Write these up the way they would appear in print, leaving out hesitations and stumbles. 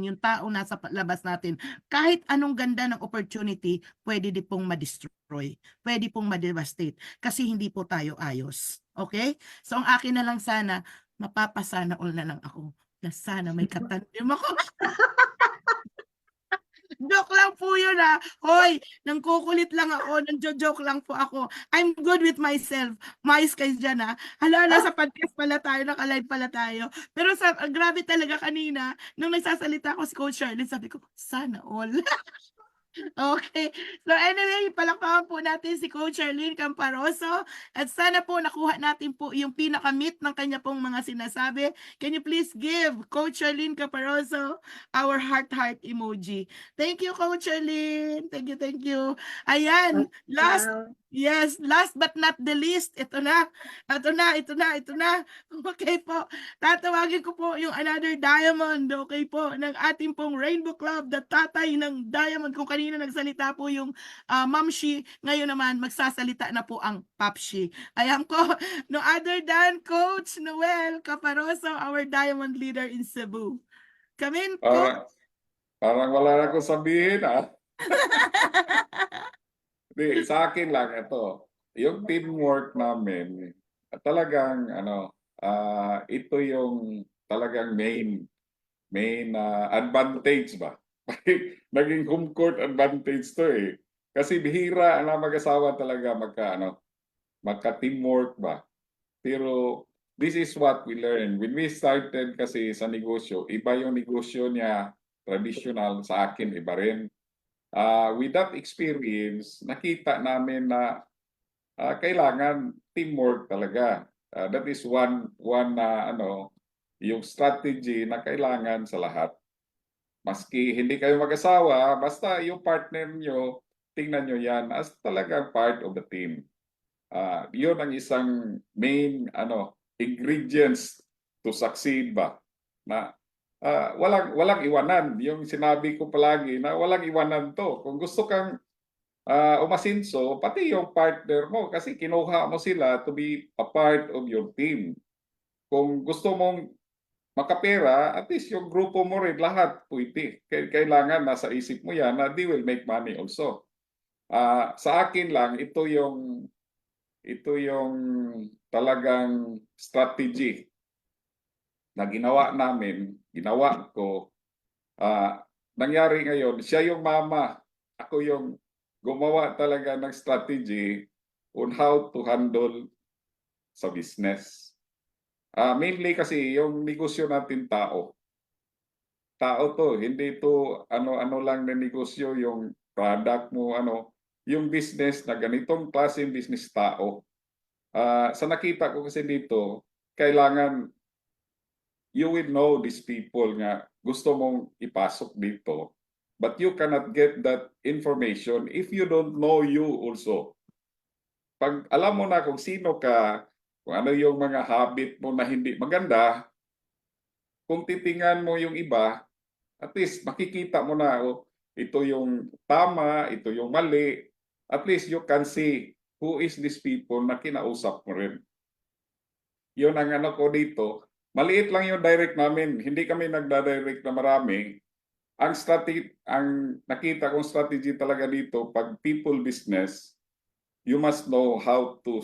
yung tao nasa labas natin, kahit anong ganda ng opportunity, pwede din pong ma-destroy, pwede pong ma-devastate, kasi hindi po tayo ayos. Okay? So ang akin na lang sana, mapapasana all na lang ako na sana may katanim ako. Joke lang po yun ah. Hoy, nangkukulit lang ako, nangjo-joke lang po ako. I'm good with myself. Mais kayo dyan ah. Hala, sa podcast pala tayo, naka-live pala tayo. Pero grabe talaga kanina, nung nagsasalita ko si Coach Charlene, sabi ko, sana all. Okay. So anyway, palakpakan po natin si Coach Charlene Camparoso at sana po nakuha natin po yung pinaka-meat ng kanya pong mga sinasabi. Can you please give Coach Charlene Camparoso our heart emoji? Thank you, Coach Charlene. Thank you, thank you. Ayan, last but not the least, ito na. Okay po. Tatawagin ko po yung another diamond, okay po, ng ating pong Rainbow Club, the tatay ng diamond. Kung kanina nagsalita po yung Mamshi, ngayon naman magsasalita na po ang Papshi. Ayan po, no other than Coach Noel Caparoso, our diamond leader in Cebu. Kamin po. Parang wala na akong sabihin ah. Di, sa akin lang ito, yung teamwork namin, talagang ito yung talagang main advantage ba? Naging home court advantage to eh. Kasi bihira na mag-asawa talaga magka-teamwork ba? Pero this is what we learn. When we started kasi sa negosyo, iba yung negosyo niya, traditional, sa akin iba rin. With that experience, nakita namin na kailangan teamwork talaga. That is one yung strategy na kailangan sa lahat. Maski hindi kayo mag-asawa, basta yung partner nyo, tingnan nyo yan as talagang part of the team. Yun ang isang main ingredients to succeed ba? Na walang iwanan. Yung sinabi ko palagi na walang iwanan to. Kung gusto kang umasinso, pati yung partner mo kasi kinuha mo sila to be a part of your team. Kung gusto mong makapera, at least yung grupo mo rin, lahat pwede. Kailangan nasa isip mo yan na they will make money also. Sa akin lang, ito yung talagang strategy na ginawa ko. Nangyari ngayon, siya yung mama, ako yung gumawa talaga ng strategy on how to handle sa business. Mainly kasi yung negosyo natin tao. Tao to, hindi to ano-ano lang na negosyo, yung product mo, yung business na ganitong klaseng business tao. Sa nakita ko kasi dito, kailangan you will know these people nga gusto mong ipasok dito, but you cannot get that information if you don't know you also. Pag alam mo na kung sino ka, kung ano yung mga habit mo na hindi maganda, kung titingnan mo yung iba, at least makikita mo na, ito yung tama, ito yung mali. At least you can see who is these people na kinausap mo rin. Yun ang ko dito. Maliit lang yung direct namin. Hindi kami nagda-direct na marami. Ang nakita kong strategy talaga dito, pag people business, you must know how to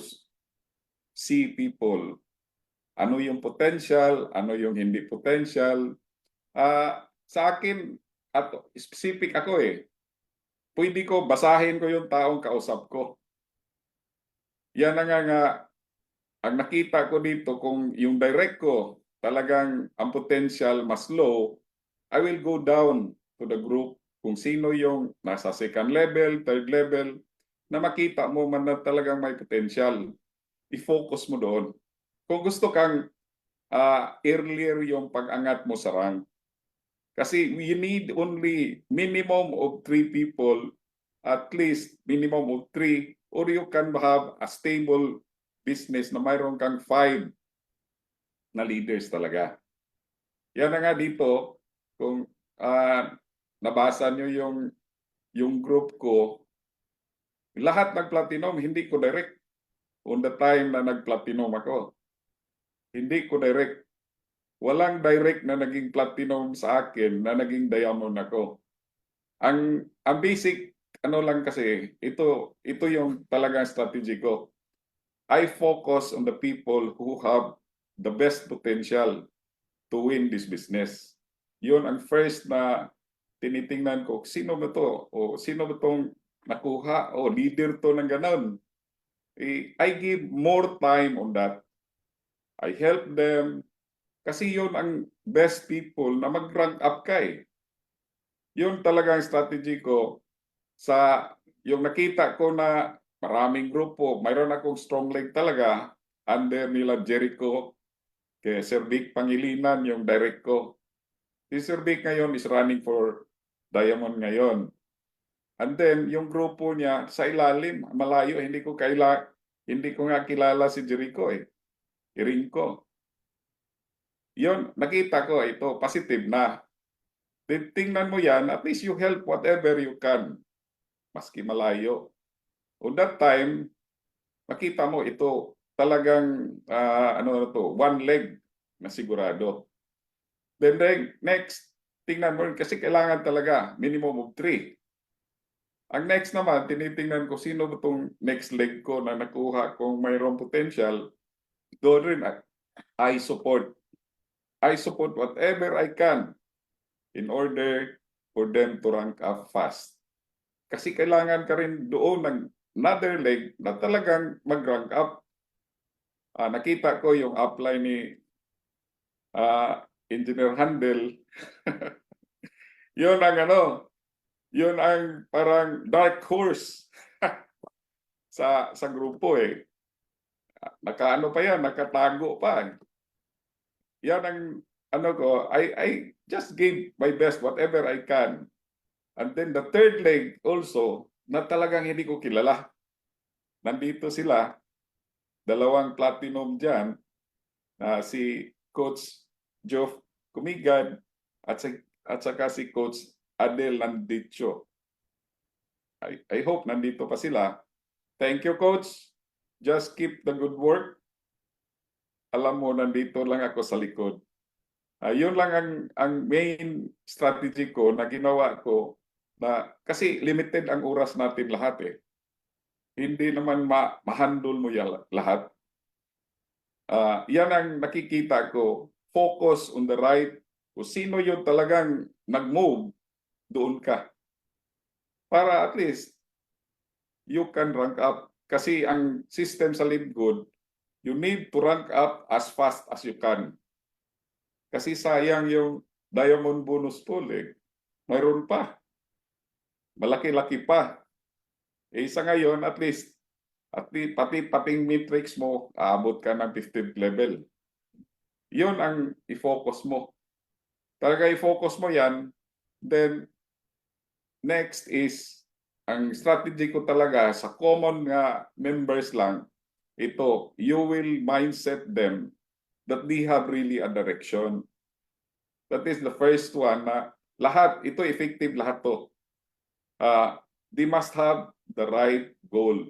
see people. Ano yung potential, ano yung hindi potential. Sa akin, at specific ako eh. Pwede ko, basahin ko yung taong kausap ko. Yan ang nakita ko dito, kung yung direct ko, talagang ang potential mas low, I will go down to the group kung sino yung nasa second level, third level, na makita mo man na talagang may potential. I-focus mo doon. Kung gusto kang earlier yung pag-angat mo sa rank, kasi you need only minimum of 3 people, at least minimum of 3, or you can have a stable business na mayroon kang 5 na leaders talaga. Yan na nga dito, kung nabasa nyo yung group ko, lahat nag-platinum, hindi ko direct. On the time na nag-platinum ako, hindi ko direct. walang direct na naging platinum sa akin na naging diamond ako. Ang basic ano lang kasi ito yung talagang strategy ko. I focus on the people who have the best potential to win this business. Yun ang first na tinitingnan ko, sino ba to? O sino ba tong nakuha? O leader to ng ganon. I give more time on that. I help them. Kasi yun ang best people na mag-rank up ka eh. Yun talagang strategy ko sa yung nakita ko na maraming grupo. Mayroon akong strong leg talaga under nila Jericho, kay Sir Vic Pangilinan yung direct ko. Si Sir Vic ngayon is running for Diamond ngayon. And then yung grupo niya sa ilalim, malayo, hindi ko nga kilala si Jericho eh. Iring ko. Yun, nakita ko ito, positive na. Tingnan mo yan, at least you help whatever you can. Maski malayo. On that time, makita mo ito talagang ano na to, one leg na sigurado. Then next, tingnan mo kasi kailangan talaga minimum of 3. Ang next naman, tinitingnan ko sino ba itong next leg ko na nakuha kung mayroong potential. Doon rin I support. I support whatever I can in order for them to rank up fast. Kasi kailangan ka rin doon ng another leg na talagang mag-rank up. Nakita ko yung upline ni Engineer Handel. Yun ang yun ang parang dark horse sa grupo eh. Nakaano pa yan, nakatago pa. Yan ang ko, I just gave my best whatever I can. And then the third leg also, na talagang hindi ko kilala. Nandito sila, dalawang platinum dyan, si Coach Geoff Kumigan at saka si Coach Adel Landicho. I hope nandito pa sila. Thank you, Coach. Just keep the good work. Alam mo, nandito lang ako sa likod. Yun lang ang main strategy ko na ginawa ko na kasi limited ang oras natin lahat eh. Hindi naman ma-handle mo yan lahat. Yan ang nakikita ko. Focus on the right. Kung sino yung talagang nag-move, doon ka. Para at least you can rank up. Kasi ang system sa LeadGood, you need to rank up as fast as you can. Kasi sayang yung diamond bonus pool eh. Mayroon pa. Malaki-laki pa. Sa ngayon, at least pating matrix mo, aabot ka ng 15th level. Yun ang i-focus mo. Talaga i-focus mo yan. Then, next is, ang strategy ko talaga sa common members lang, ito, you will mindset them that they have really a direction. That is the first one na lahat, ito effective lahat to. They must have the right goal.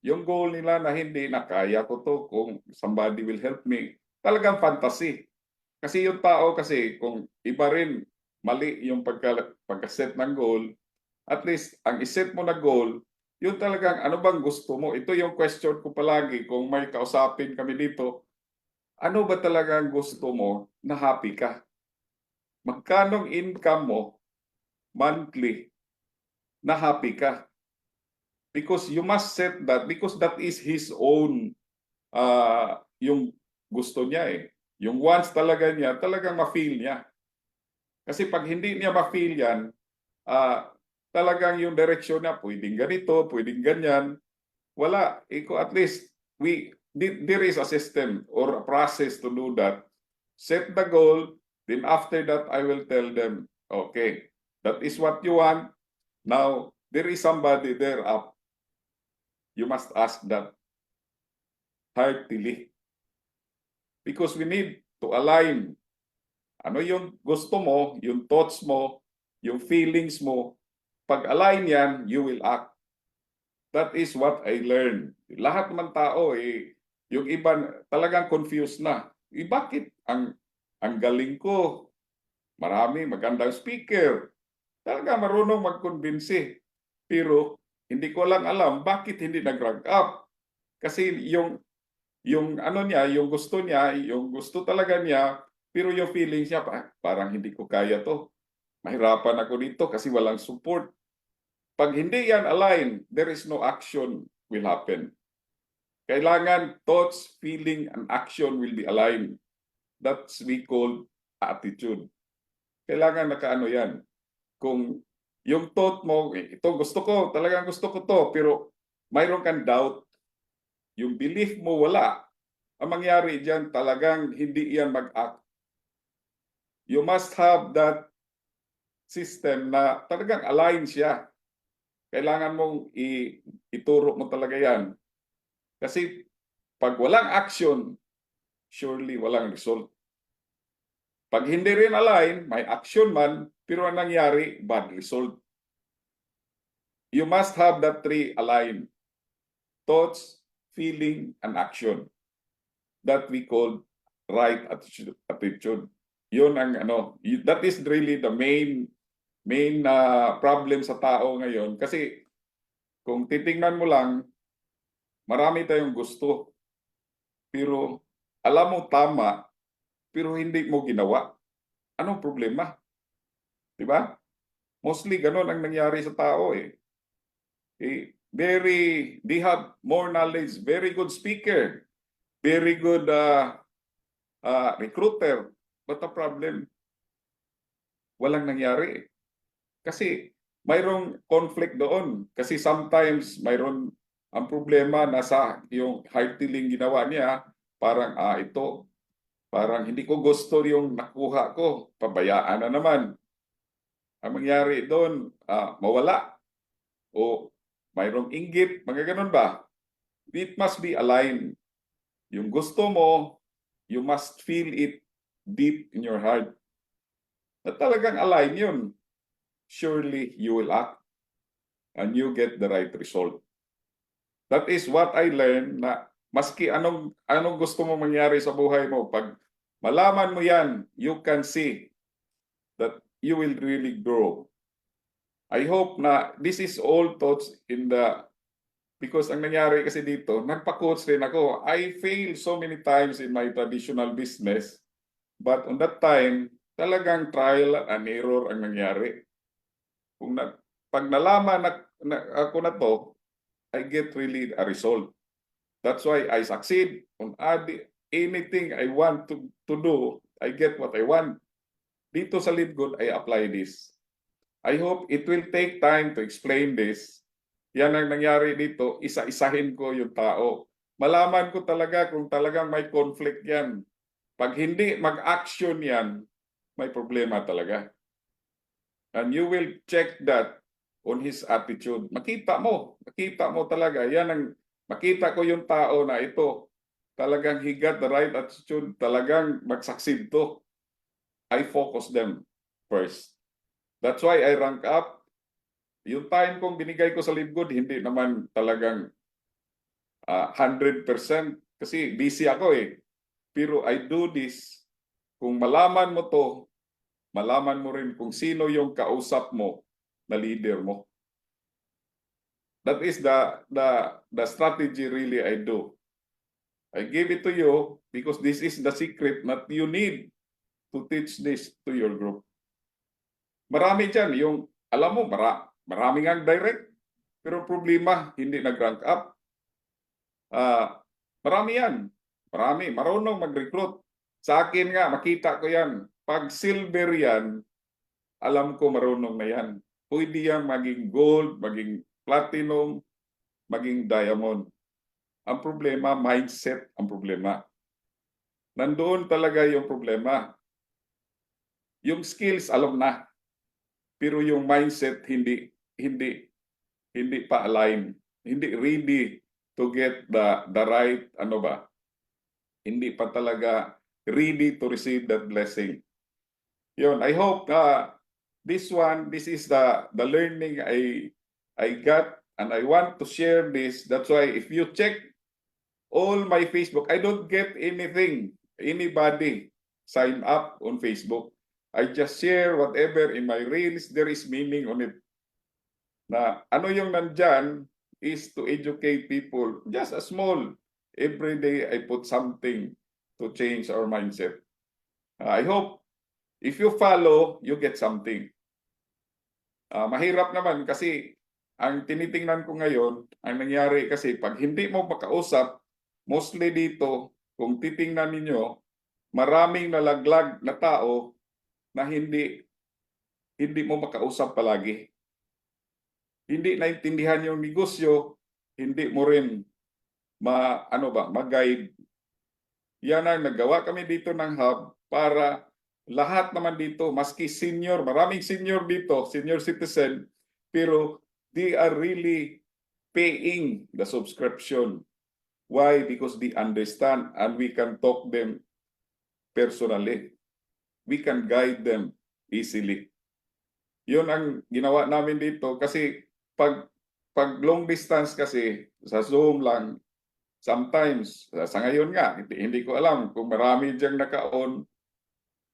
Yung goal nila na hindi na kaya ko to kung somebody will help me. Talagang fantasy. Kasi yung tao kasi kung iba rin mali yung pagka-set ng goal, at least ang iset mo na goal, yung talagang ano bang gusto mo? Ito yung question ko palagi kung may kausapin kami dito. Ano ba talagang gusto mo na happy ka? Magkanong income mo monthly na happy ka? Because you must set that because that is his own yung gusto niya eh. Yung wants talaga niya, talagang ma-feel niya. Kasi pag hindi niya ma-feel yan, talagang yung direction niya, pwedeng ganito, pwedeng ganyan. Wala. At least, there is a system or a process to do that. Set the goal, then after that, I will tell them, okay, that is what you want. Now, there is somebody there up. You must ask that heartily. Because we need to align. Ano yung gusto mo, yung thoughts mo, yung feelings mo. Pag align yan, you will act. That is what I learned. Lahat ng tao, yung iba talagang confused na. bakit ang galing ko? Marami magandang speaker. Talaga marunong magkumbinsi. Pero hindi ko lang alam bakit hindi nag-rank up. Kasi yung ano niya, yung gusto talaga niya, pero yung feelings niya, parang hindi ko kaya to. Mahirapan ako dito kasi walang support. Pag hindi yan align, there is no action will happen. Kailangan thoughts, feeling, and action will be aligned. That's we call attitude. Kailangan nakaano yan. Kung yung thought mo, ito gusto ko, talagang gusto ko to, pero mayroon kang doubt, yung belief mo wala, ang mangyari dyan talagang hindi yan mag-act. You must have that system na talagang align siya. Kailangan mong ituro mo talaga yan. Kasi pag walang action, surely walang result. Pag hindi rin align, may action man, pero ang nangyari, bad result. You must have that three aligned. Thoughts, feeling, and action. That we call right attitude. Yun ang ano, that is really the main problem sa tao ngayon. Kasi kung titingnan mo lang, marami tayong gusto. Pero alam mo tama, pero hindi mo ginawa. Anong problema? Diba? Mostly ganun ang nangyari sa tao eh. They have more knowledge, very good speaker, very good recruiter. But the problem, walang nangyari. Kasi mayroong conflict doon. Kasi sometimes mayroon ang problema nasa yung hard dealing ginawa niya, parang ito, parang hindi ko gusto yung nakuha ko, pabayaan na naman. Ang mangyari doon, mawala. O mayroong inggit, mga ganun ba? It must be aligned. Yung gusto mo, you must feel it deep in your heart. Na talagang align yun. Surely you will act and you get the right result. That is what I learned na maski anong gusto mo mangyari sa buhay mo, pag malaman mo yan, you can see that you will really grow. I hope na this is all thoughts in the, because ang nangyari kasi dito, nagpa-coach rin ako. I failed so many times in my traditional business, but on that time, talagang trial and error ang nangyari. Pag nalaman na ako na to, I get really a result. That's why I succeed on anything I want to do. I get what I want. Dito sa Live Good, I apply this. I hope it will take time to explain this. Yan ang nangyari dito, isa-isahin ko yung tao. Malaman ko talaga kung talagang may conflict yan. Pag hindi mag-action yan, may problema talaga. And you will check that on his attitude. Makita mo talaga. Yan ang makita ko yung tao na ito. Talagang he got the right attitude. Talagang mag-succeed to. I focus them first. That's why I rank up. Yung time kong binigay ko sa Live Good, hindi naman talagang 100% kasi busy ako eh. Pero I do this. Kung malaman mo to, malaman mo rin kung sino yung kausap mo na leader mo. That is the strategy really I do. I give it to you because this is the secret that you need to teach this to your group. Marami dyan, yung alam mo, marami ngang direct, pero problema, hindi nag-rank up. Marami yan. Marunong mag-recruit. Sa akin nga, makita ko yan. Pag silver yan, alam ko marunong na yan. Pwede yan maging gold, maging platinum, maging diamond. Ang problema, mindset ang problema. Nandoon talaga yung problema. Yung skills, alam na. Pero yung mindset, hindi pa align. Hindi ready to get the right, hindi pa talaga ready to receive that blessing. Yun, I hope this is the learning I got, and I want to share this. That's why if you check all my Facebook, I don't get anything anybody sign up on Facebook. I just share whatever in my reels. There is meaning on it. Na ano yung nandyan is to educate people. Just a small. Every day I put something to change our mindset. I hope if you follow, you get something. Mahirap naman kasi ang tinitingnan ko ngayon, ang nangyari kasi pag hindi mo makausap, mostly dito, kung titingnan ninyo, maraming nalaglag na tao na hindi mo makausap palagi. Hindi naintindihan yung negosyo, hindi mo rin mag-guide. Yan ang nagawa kami dito ng hub para lahat naman dito, maski senior, maraming senior dito, senior citizen, pero they are really paying the subscription. Why? Because they understand and we can talk them personally. We can guide them easily. Yun ang ginawa namin dito kasi pag long distance kasi sa Zoom lang, sometimes, sa ngayon nga, hindi ko alam kung marami diyang naka-on,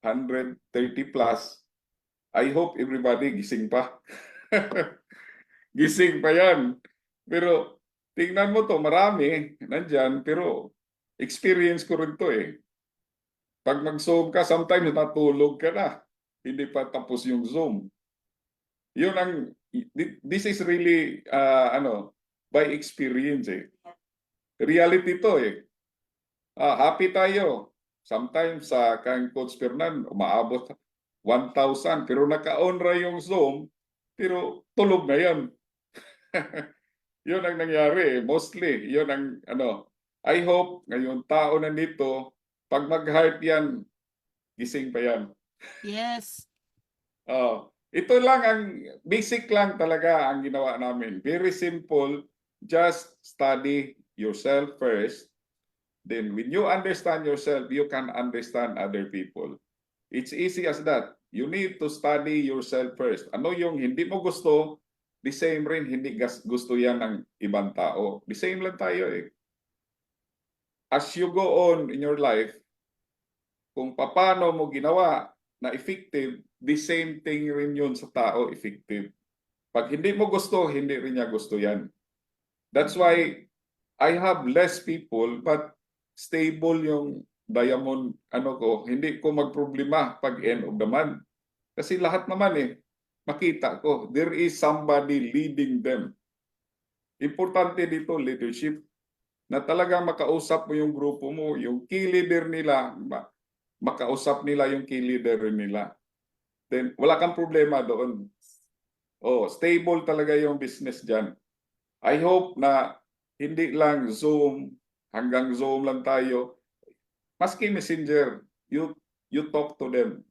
130 plus. I hope everybody gising pa. Gising pa yan. Pero tingnan mo to, marami nandyan, pero experience ko rin to eh. Pag mag-Zoom ka, sometimes natulog ka na. Hindi pa tapos yung Zoom. Yun ang, this is really, by experience eh. Reality to eh. Happy tayo. Sometimes sa kang Coach Fernan, umaabot 1,000 pero naka-on-ra yung Zoom, pero tulog na yan. Yun ang nangyari, mostly. Yun ang, I hope ngayong tao nandito, pag mag-heart yan, gising pa yan. Yes. Ito lang ang, basic lang talaga ang ginawa namin. Very simple, just study yourself first. Then when you understand yourself, you can understand other people. It's easy as that. You need to study yourself first. Ano yung hindi mo gusto, the same rin hindi gusto yan ng ibang tao. The same lang tayo eh. As you go on in your life, kung paano mo ginawa na effective, the same thing rin yun sa tao effective. Pag hindi mo gusto, hindi rin niya gusto yan. That's why I have less people but stable yung diamond ko, hindi ko magproblema pag end of the month. Kasi lahat naman eh, makita ko, there is somebody leading them. Importante dito, leadership, na talagang makausap mo yung grupo mo, yung key leader nila, makausap nila yung key leader nila. Then, wala kang problema doon. Stable talaga yung business dyan. I hope na hindi lang Zoom, hanggang Zoom lang tayo. Maski Messenger, you talk to them.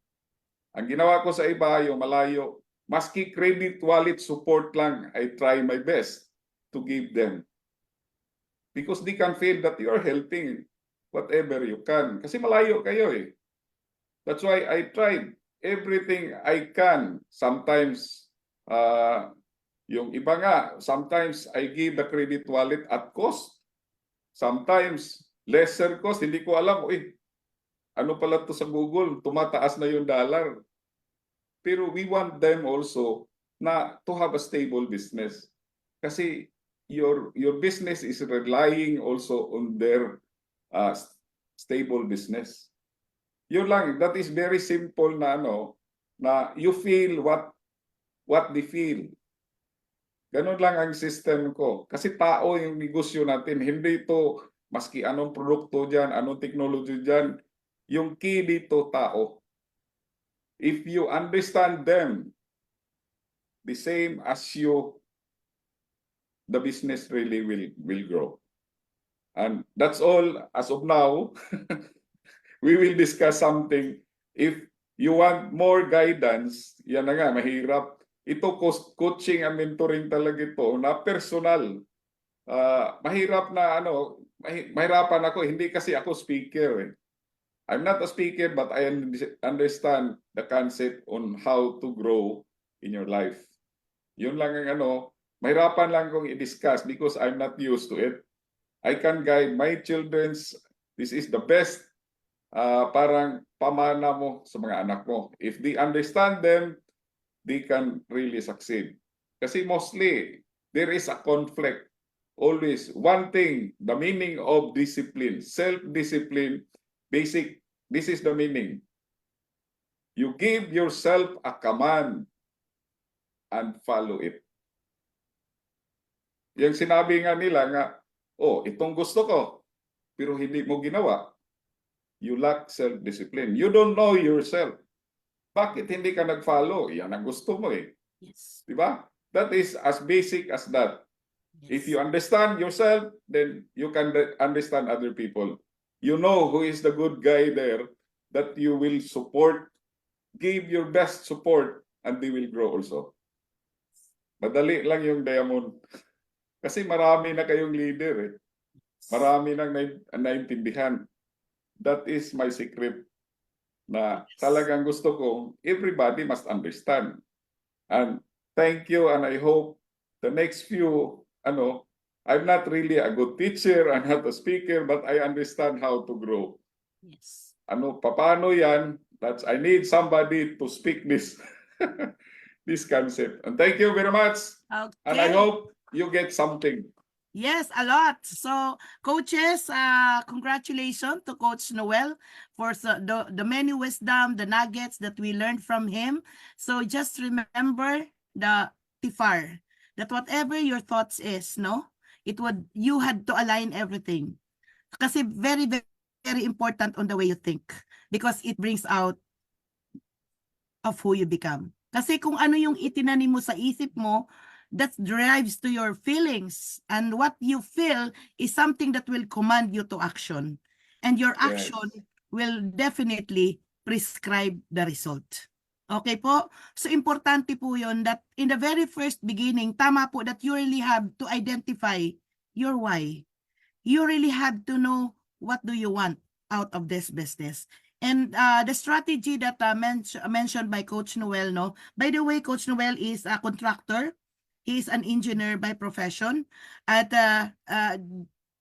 Ang ginawa ko sa iba, yung malayo, maski credit wallet support lang, I try my best to give them. Because they can feel that you are helping whatever you can. Kasi malayo kayo eh. That's why I tried everything I can. Sometimes, yung iba nga, sometimes I give the credit wallet at cost. Sometimes, lesser cost, hindi ko alam, ano pala to sa Google, tumataas na yung dollar. Pero we want them also na to have a stable business. Kasi your business is relying also on their stable business. Yun lang, that is very simple na na you feel what they feel. Ganun lang ang system ko. Kasi tao yung negosyo natin. Hindi ito, maski anong produkto dyan, anong technology dyan, yung key dito, tao. If you understand them, the same as you, the business really will grow. And that's all as of now. We will discuss something. If you want more guidance, yan na nga, mahirap. Ito coaching and mentoring talaga ito na personal. Mahirap na mahirapan ako, hindi kasi ako speaker eh. I'm not a speaker but I understand the concept on how to grow in your life. Yun lang ang mahirapan lang kong i-discuss because I'm not used to it. I can guide my children's, this is the best parang pamana mo sa mga anak mo. If they understand them, they can really succeed. Kasi mostly, there is a conflict. Always, one thing, the meaning of discipline, self-discipline, basic, this is the meaning. You give yourself a command and follow it. Yung sinabi nga nila nga, oh, itong gusto ko, pero hindi mo ginawa. You lack self-discipline. You don't know yourself. Bakit hindi ka nag-follow? Yan ang gusto mo eh. Yes. Di ba? That is as basic as that. If Yes. you understand yourself, then you can understand other people. You know who is the good guy there that you will support. Give your best support and they will grow also. Madali lang yung Diamond. Kasi marami na kayong leader eh. Marami nang naintindihan. That is my secret na talagang gusto ko, everybody must understand. And thank you, and I hope the next few, I'm not really a good teacher, I'm not a speaker, but I understand how to grow. Yes. Paano yan? I need somebody to speak this, this concept. And thank you very much. Okay. And I hope you get something. Yes, a lot. So, coaches, congratulations to Coach Noel for the many wisdom, the nuggets that we learned from him. So, just remember the TIFAR, that whatever your thoughts is, no, you had to align everything. Kasi very, very, very important on the way you think because it brings out of who you become. Kasi kung ano yung itinanim mo sa isip mo, that drives to your feelings, and what you feel is something that will command you to action, and your action will definitely prescribe the result. Okay po? So importante po yun that in the very first beginning, tama po that you really have to identify your why. You really have to know what do you want out of this business. And the strategy that mentioned by Coach Noel, no? By the way, Coach Noel is a contractor. He is an engineer by profession. At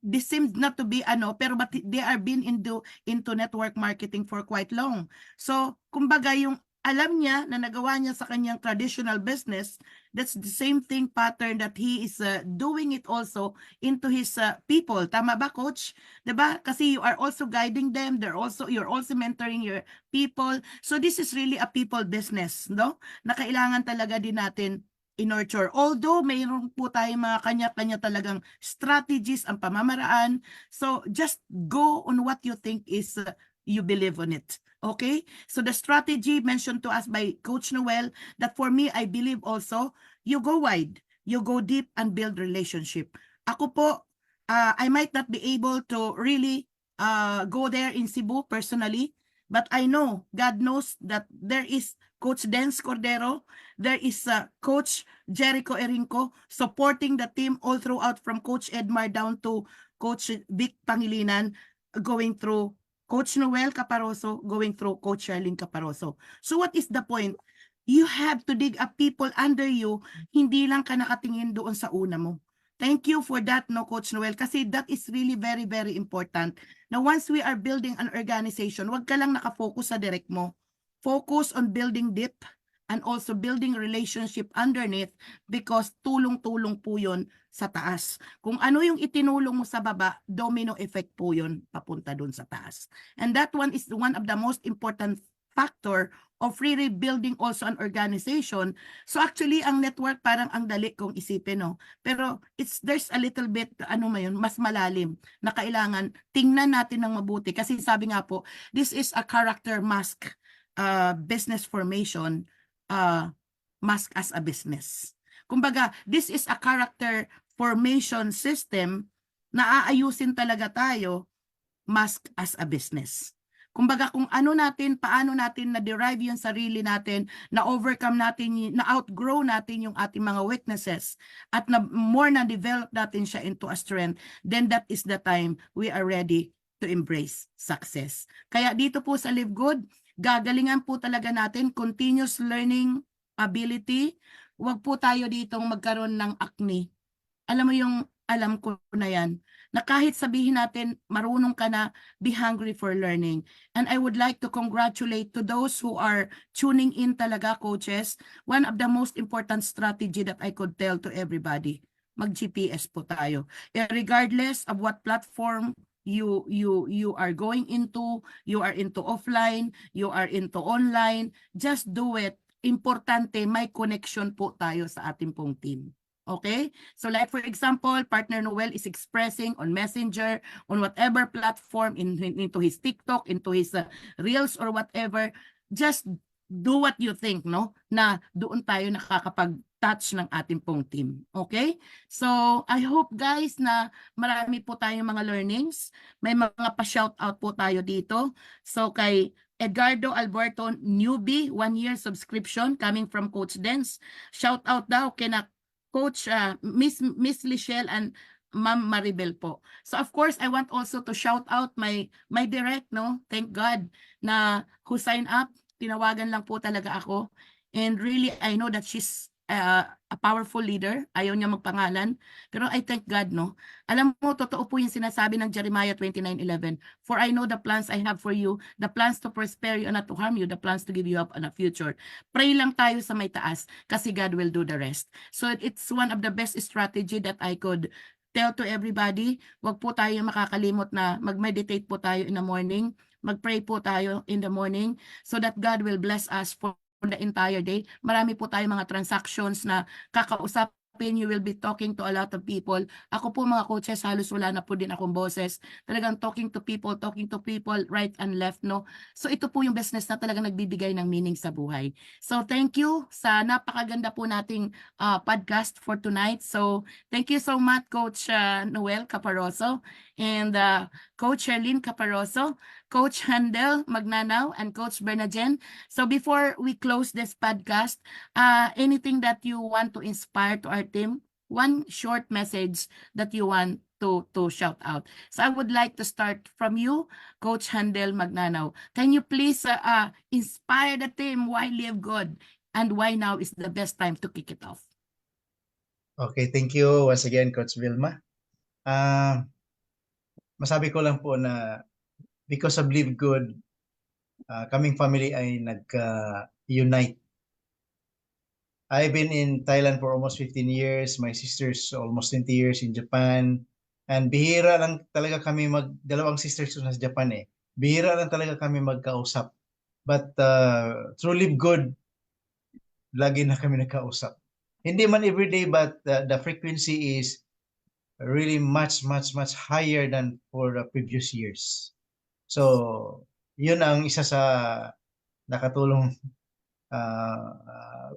this seems not to be but they are been into network marketing for quite long. So, kumbaga yung alam niya na nagawa niya sa kanyang traditional business, that's the same thing pattern that he is doing it also into his people. Tama ba, Coach? 'Di ba? Kasi you are also guiding them, you're also mentoring your people. So this is really a people business, no? Na kailangan talaga din natin in-nurture. Although mayroon po tayong mga kanya-kanya talagang strategies ang pamamaraan. So just go on what you think is you believe on it. Okay? So the strategy mentioned to us by Coach Noel, that for me, I believe also, you go wide, you go deep and build relationship. Ako po, I might not be able to really go there in Cebu personally, but I know, God knows that there is Coach Dens Cordero, there is Coach Jericho Erinco supporting the team all throughout from Coach Edmar down to Coach Vic Pangilinan, going through Coach Noel Caparoso, going through Coach Charlene Caparoso. So what is the point? You have to dig up people under you, hindi lang ka nakatingin doon sa una mo. Thank you for that, no, Coach Noel, kasi that is really very, very important. Now, once we are building an organization, wag ka lang nakafocus sa direct mo. Focus on building deep and also building relationship underneath, because tulong-tulong po yun sa taas. Kung ano yung itinulong mo sa baba, domino effect po yun papunta dun sa taas. And that one is one of the most important factor of really building also an organization. So actually, ang network parang ang dali kung isipin, no? Pero there's a little bit, mas malalim na kailangan tingnan natin ng mabuti. Kasi sabi nga po, this is a character mask business formation, mask as a business. Kumbaga, this is a character formation system na aayusin talaga tayo, mask as a business. Kumbaga, kung paano natin na-derive yung sarili natin, na-overcome natin, na-outgrow natin yung ating mga weaknesses, at more na-develop natin siya into a strength, then that is the time we are ready to embrace success. Kaya dito po sa Live Good, gagalingan po talaga natin continuous learning ability. Huwag po tayo ditong magkaroon ng acne. Alam mo yung, alam ko na yan, na kahit sabihin natin marunong ka na, be hungry for learning. And I would like to congratulate to those who are tuning in talaga, coaches. One of the most important strategy that I could tell to everybody, mag-GPS po tayo. Regardless of what platform you are going into, you are into offline, you are into online, just do it. Importante, may connection po tayo sa ating pong team. Okay? So like for example, partner Noel is expressing on Messenger, on whatever platform, into his TikTok, into his Reels or whatever, just do what you think, no? Na doon tayo nakakapag-touch ng ating pong team. Okay? So I hope guys na marami po tayong mga learnings. May mga pa-shoutout po tayo dito. So kay Edgardo Alberto Newbie, 1-year subscription coming from Coach Dance. Shout out daw kina Coach Miss Lichelle and Ma'am Maribel po. So of course, I want also to shout out my direct, no? Thank God na who sign up, tinawagan lang po talaga ako. And really, I know that she's a powerful leader. Ayaw niya magpangalan. Pero I thank God, no? Alam mo, totoo po yung sinasabi ng Jeremiah 29:11. For I know the plans I have for you, the plans to prosper you and not to harm you, the plans to give you up on a future. Pray lang tayo sa may taas kasi God will do the rest. So it's one of the best strategy that I could tell to everybody. Wag po tayo makakalimot na mag-meditate po tayo in the morning. Mag-pray po tayo in the morning so that God will bless us for the entire day. Marami po tayong mga transactions na kakausapin. You will be talking to a lot of people. Ako po mga coaches, halos wala na po din akong boses. Talagang talking to people right and left, no? So ito po yung business na talagang nagbibigay ng meaning sa buhay. So thank you sa napakaganda po nating podcast for tonight. So thank you so much, Coach Noel Caparoso and Coach Sherlyn Caparoso, Coach Handel Magnanaw, and Coach Bernajen. So before we close this podcast, anything that you want to inspire to our team, one short message that you want to shout out. So I would like to start from you, Coach Handel Magnanaw. Can you please inspire the team why live good and why now is the best time to kick it off? Okay, thank you once again, Coach Vilma. Masabi ko lang po na because of Live Good, kaming family ay nag-unite. I've been in Thailand for almost 15 years. My sister's almost 20 years in Japan. And bihira lang talaga kami dalawang sisters ko sa Japan eh. Bihira lang talaga kami magkausap. But through Live Good, lagi na kami nagkausap. Hindi man everyday, but the frequency is really much higher than for the previous years. So, yun ang isa sa nakatulong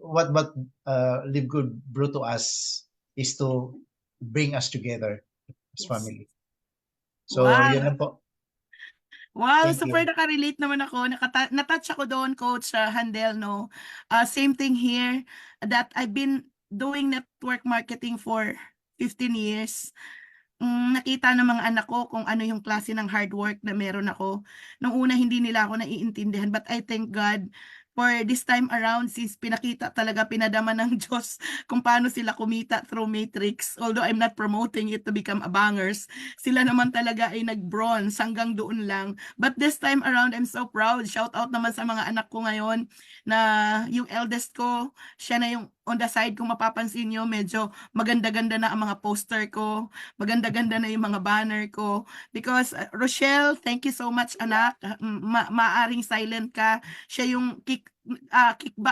what Live Good brought to us is to bring us together as family. So, Wow. yun lang po. Wow, Thank super you. nakarelate naman ako. Natouch ako doon, Coach Handel, no? Same thing here, that I've been doing network marketing for 15 years. Nakita ng mga anak ko kung ano yung klase ng hard work na meron ako. Nung una, hindi nila ako naiintindihan, but I thank God for this time around, since pinakita talaga, pinadama ng Diyos kung paano sila kumita through Matrix. Although I'm not promoting it to become a bangers, sila naman talaga ay nag-bronze hanggang doon lang. But this time around, I'm so proud. Shout out naman sa mga anak ko ngayon na yung eldest ko, siya na yung on the side, kung mapapansin nyo, medyo maganda-ganda na ang mga poster ko, maganda-ganda na yung mga banner ko. Because Rochelle, thank you so much anak. Maaring silent ka. Siya yung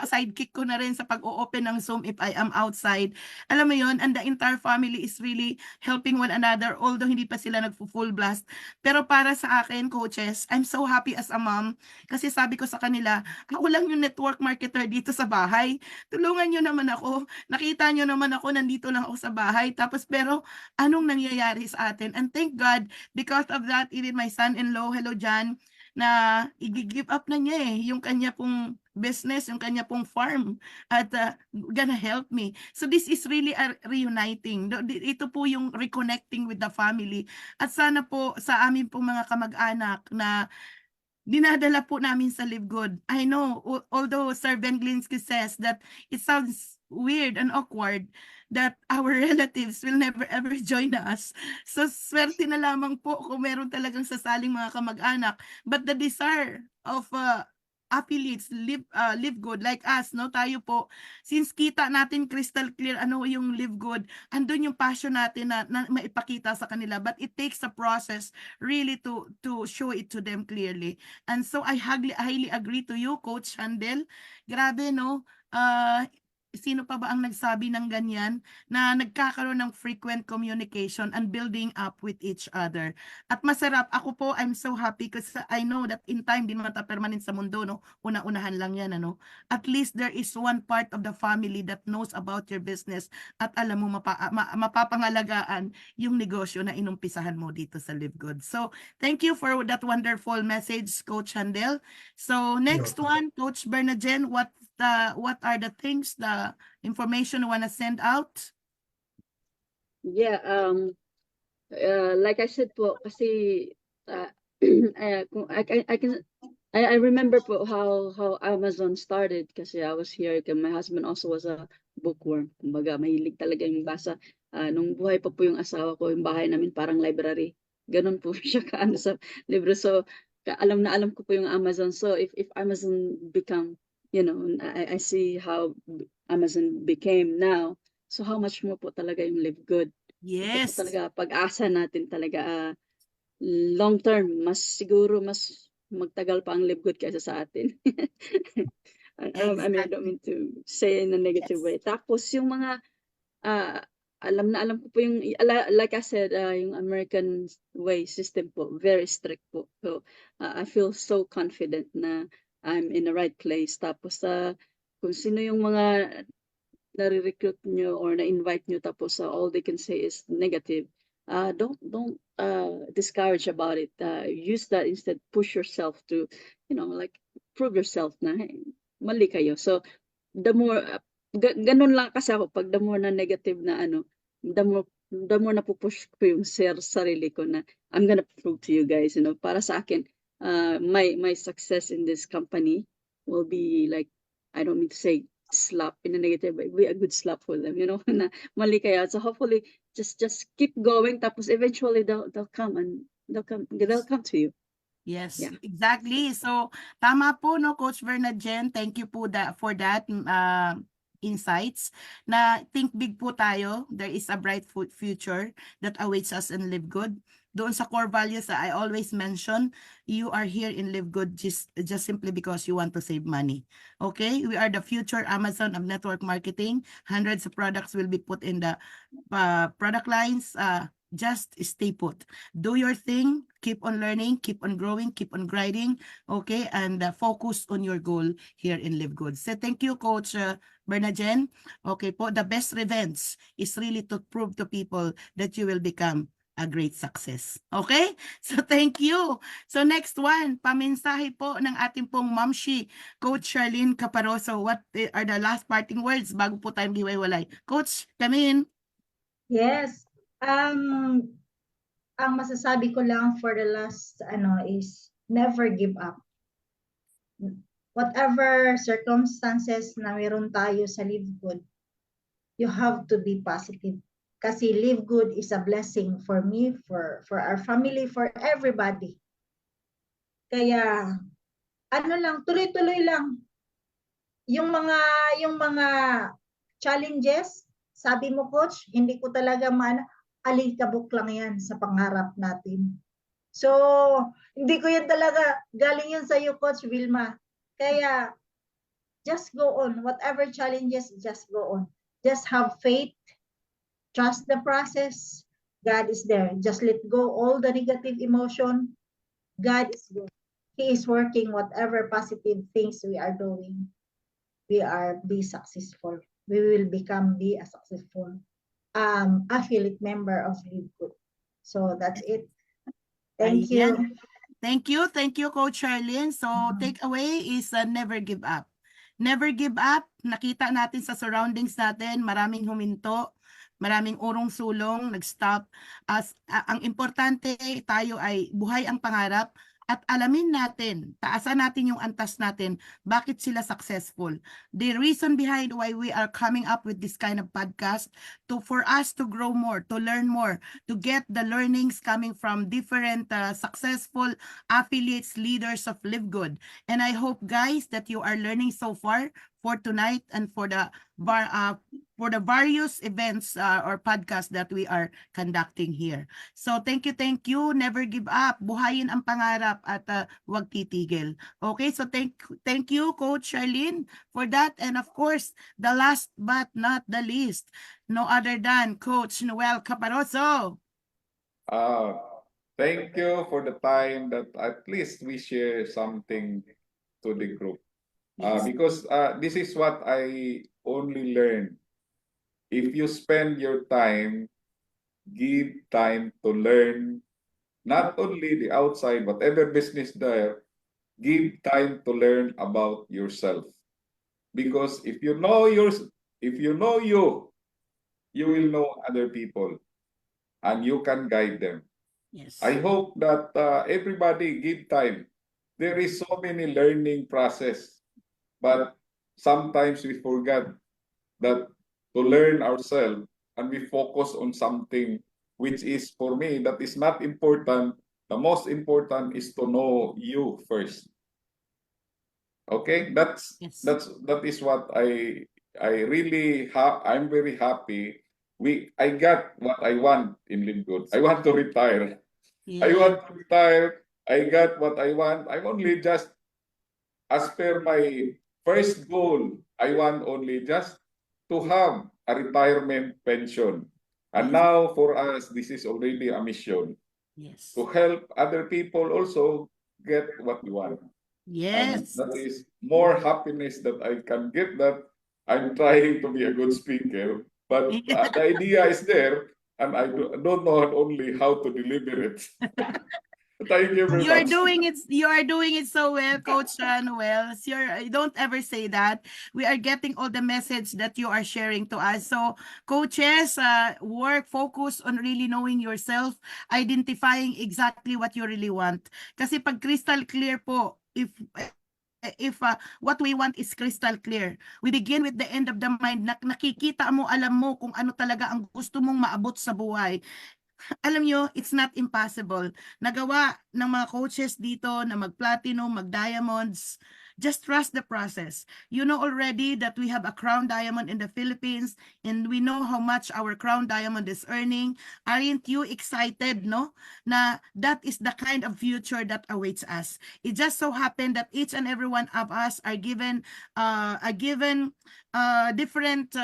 sidekick ko na rin sa pag-o-open ng Zoom if I am outside. Alam mo yon, and the entire family is really helping one another, although hindi pa sila nagpo-full blast. Pero para sa akin, coaches, I'm so happy as a mom kasi sabi ko sa kanila, ako lang yung network marketer dito sa bahay. Tulungan nyo naman ako. Nakita nyo naman ako, nandito lang ako sa bahay. Tapos pero anong nangyayari sa atin? And thank God, because of that, even my son-in-law, hello John, na i-give up na niya yung kanya pong business, yung kanya pong farm at gonna help me. So this is really a reuniting. Ito po yung reconnecting with the family. At sana po sa amin pong mga kamag-anak na dinadala po namin sa Live Good. I know, although Sir Ben Glinsky says that it sounds weird and awkward that our relatives will never ever join us. So, swerte na lamang po kung meron talagang sasaling mga kamag-anak. But the desire of affiliates, Live Good, like us, no? Tayo po, since kita natin crystal clear ano yung Live Good, andun yung passion natin na maipakita sa kanila. But it takes a process really to show it to them clearly. And so I highly agree to you, Coach Handel. Grabe, no? Sino pa ba ang nagsabi ng ganyan na nagkakaroon ng frequent communication and building up with each other? At masarap. Ako po, I'm so happy because I know that in time, di naman ta permanent sa mundo, no? Una-unahan lang yan, ano? At least there is one part of the family that knows about your business at alam mo mapapangalagaan yung negosyo na inumpisahan mo dito sa Live Good. So, thank you for that wonderful message, Coach Handel. So, next one, Coach Bernajen, what are the things, the information you want to send out? Yeah, like I said po, kasi kung I remember po how Amazon started kasi I was here, my husband also was a bookworm. Kumbaga, mahilig talaga yung basa. Nung buhay pa po yung asawa ko, yung bahay namin parang library. Ganon po siya kaano sa libro. So, alam na alam ko po yung Amazon. So, if Amazon become, you know, I see how Amazon became now. So, how much more po talaga yung Live Good. Yes. Ito po talaga, pag-asa natin talaga, long term, mas siguro, mas magtagal pa ang Live Good kaysa sa atin. I mean, I don't mean to say in a negative way. Tapos yung mga, alam ko po yung, like I said, yung American way system po, very strict po. So, I feel so confident na I'm in the right place. Tapos, kung sino yung mga nare-recruit nyo or na-invite nyo, tapos all they can say is negative, don't discourage about it. Use that instead, push yourself to, you know, like prove yourself na hey, mali kayo. So the more ganun lang kasi ako, pag the more na negative na ano, the more na pupush ko yung sarili ko na I'm gonna prove to you guys, you know, para sa akin, my success in this company will be like, I don't mean to say slap in a negative way, be a good slap for them, you know, na mali kaya. So hopefully just keep going, tapos eventually they'll come and they'll come to you. Yes, Yeah. exactly. So, tama po, no, Coach Bernajen. Thank you po for that insights. Na think big po tayo. There is a bright future that awaits us in Live Good. Doon sa core values that I always mention, you are here in Live Good just simply because you want to save money. Okay? We are the future Amazon of network marketing. Hundreds of products will be put in the product lines. Just stay put. Do your thing. Keep on learning. Keep on growing. Keep on grinding. Okay? And focus on your goal here in Live Good. So thank you, Coach Bernajen. Okay po. The best revenge is really to prove to people that you will become a great success. Okay? So thank you. So next one, pamensahe po ng ating pong Mamshi, Coach Charlene Caparoso. What are the last parting words bago po tayong hiwalay? Coach, come in. Yes. Ang masasabi ko lang for the last is never give up. Whatever circumstances na meron tayo sa Live Good, you have to be positive. Kasi Live Good is a blessing for me, for our family, for everybody. Kaya tuloy-tuloy lang. Yung mga challenges, sabi mo, Coach, hindi ko talaga alikabok lang yan sa pangarap natin. So, hindi ko yan talaga, galing yun sa iyo, Coach Vilma. Kaya, just go on. Whatever challenges, just go on. Just have faith. Trust the process. God is there. Just let go all the negative emotion. God is good. He is working whatever positive things we are doing. We are be successful. We will be a successful affiliate member of Live Good. So that's it. Thank you. Thank you, Coach Charlene. So takeaway is never give up. Never give up. Nakita natin sa surroundings natin, maraming huminto, maraming urong-sulong, nag-stop. Ang importante, tayo ay buhay ang pangarap at alamin natin, taasan natin yung antas natin, bakit sila successful. The reason behind why we are coming up with this kind of podcast for us to grow more, to learn more, to get the learnings coming from different successful affiliates, leaders of Live Good. And I hope, guys, that you are learning so far for tonight and for the various events or podcasts that we are conducting here. So thank you. Never give up. Buhayin ang pangarap at huwag titigil. Okay, so thank you, Coach Charlene, for that. And of course, the last but not the least, no other than Coach Noel Caparoso. Thank you for the time that at least we share something to the group. Because this is what I only learned. If you spend your time, give time to learn, not only the outside, whatever business there, give time to learn about yourself. Because if you know you, you will know other people and you can guide them. Yes. I hope that everybody give time. There is so many learning process, but sometimes we forget that to learn ourselves and we focus on something which is, for me, that is not important. The most important is to know you first. Okay, that is what I really I'm very happy. I got what I want in Live Good. I want to retire. I want to retire. I got what I want. I'm only just, as per my first goal, I want only just to have a retirement pension. And now for us, this is already a mission. Yes. To help other people also get what we want. Yes. And that is more happiness that I can get, that I'm trying to be a good speaker. But the idea is there, and I don't know only how to deliver it. Thank you very much. You are doing it so well, Coach Noel. Don't ever say that. We are getting all the message that you are sharing to us. So, coaches, focus on really knowing yourself, identifying exactly what you really want. Kasi pag crystal clear po, if what we want is crystal clear, we begin with the end of the mind. Nakikita mo, alam mo kung ano talaga ang gusto mong maabot sa buhay. Alam nyo, it's not impossible. Nagawa ng mga coaches dito na mag-platinum, mag-diamonds. Just trust the process. You know already that we have a crown diamond in the Philippines and we know how much our crown diamond is earning. Aren't you excited, no? Na that is the kind of future that awaits us. It just so happened that each and every one of us are given different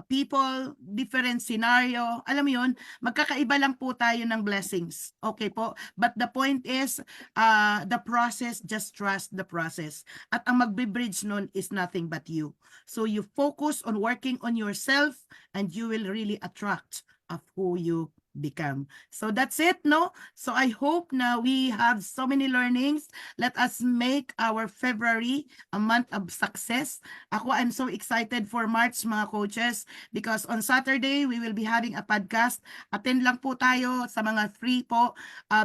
people, different scenario. Alam mo yun, magkakaiba lang po tayo ng blessings. Okay po? But the point is, the process, just trust the process. At ang magbe-bridge nun is nothing but you. So you focus on working on yourself and you will really attract of who you become. So that's it, no? So I hope now we have so many learnings. Let us make our February a month of success. I'm so excited for March, mga coaches, because on Saturday we will be having a podcast. Attend lang po tayo sa mga free po,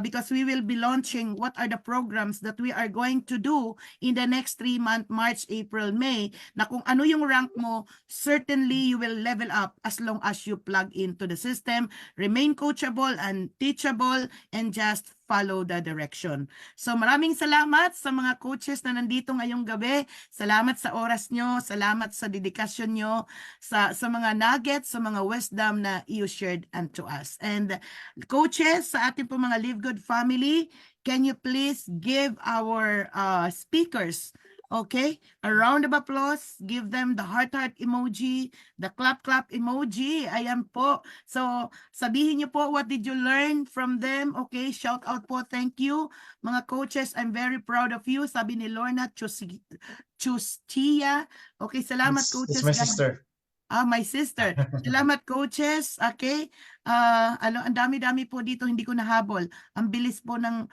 because we will be launching what are the programs that we are going to do in the next 3 months, March, April, May, na kung ano yung rank mo, certainly you will level up as long as you plug into the system, remain coachable and teachable, and just follow the direction. So maraming salamat sa mga coaches na nandito ngayong gabi. Salamat sa oras nyo, salamat sa dedikasyon nyo, sa mga nuggets, sa mga wisdom na you shared unto us. And coaches, sa ating po mga Live Good family, can you please give our speakers, okay, a round of applause, give them the heart emoji, the clap emoji. Ayan po. So, sabihin niyo po, what did you learn from them? Okay, shout out po, thank you. Mga coaches, I'm very proud of you. Sabi ni Lorna Chustia. Okay, salamat coaches. It's my sister. My sister. Salamat coaches. Okay? Ang dami-dami po dito, hindi ko nahabol. Ang bilis po ng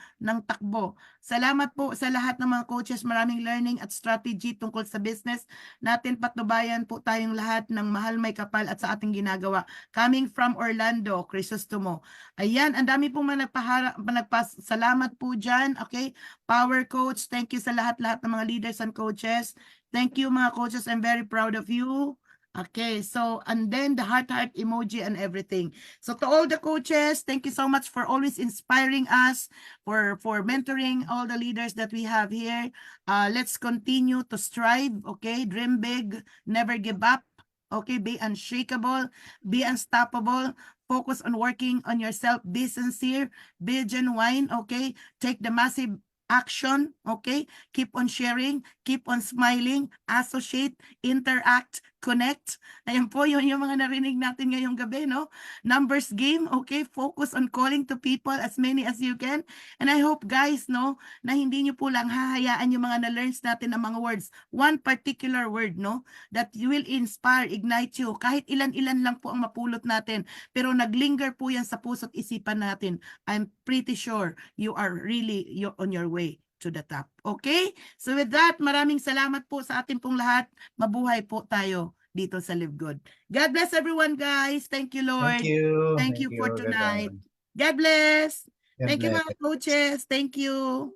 takbo. Salamat po sa lahat ng mga coaches. Maraming learning at strategy tungkol sa business natin. Patnubayan po tayong lahat ng mahal may kapal at sa ating ginagawa. Coming from Orlando, Crisostomo. Ayan, ang dami pong salamat po dyan. Okay? Power coach, thank you sa lahat-lahat ng mga leaders and coaches. Thank you mga coaches. I'm very proud of you. Okay, so, and then the heart emoji and everything. So to all the coaches, thank you so much for always inspiring us, for mentoring all the leaders that we have here. Let's continue to strive, okay? Dream big, never give up, okay? Be unshakable, be unstoppable. Focus on working on yourself, be sincere, be genuine, okay? Take the massive action, okay? Keep on sharing, keep on smiling, associate, interact, connect. Ayan po yung mga narinig natin ngayong gabi, no? Numbers game, okay? Focus on calling to people as many as you can. And I hope guys, no, na hindi nyo po lang hahayaan yung mga na-learns natin ng mga words. One particular word, no? That you will inspire, ignite you. Kahit ilan-ilan lang po ang mapulot natin. Pero naglinger po yan sa puso't isipan natin. I'm pretty sure you are really on your way to the top. Okay? So with that, maraming salamat po sa ating pong lahat. Mabuhay po tayo dito sa Live Good. God bless everyone, guys. Thank you, Lord. Thank you. Thank you for Ganda. tonight. God bless. God Thank you, bless. mga coaches. Thank you.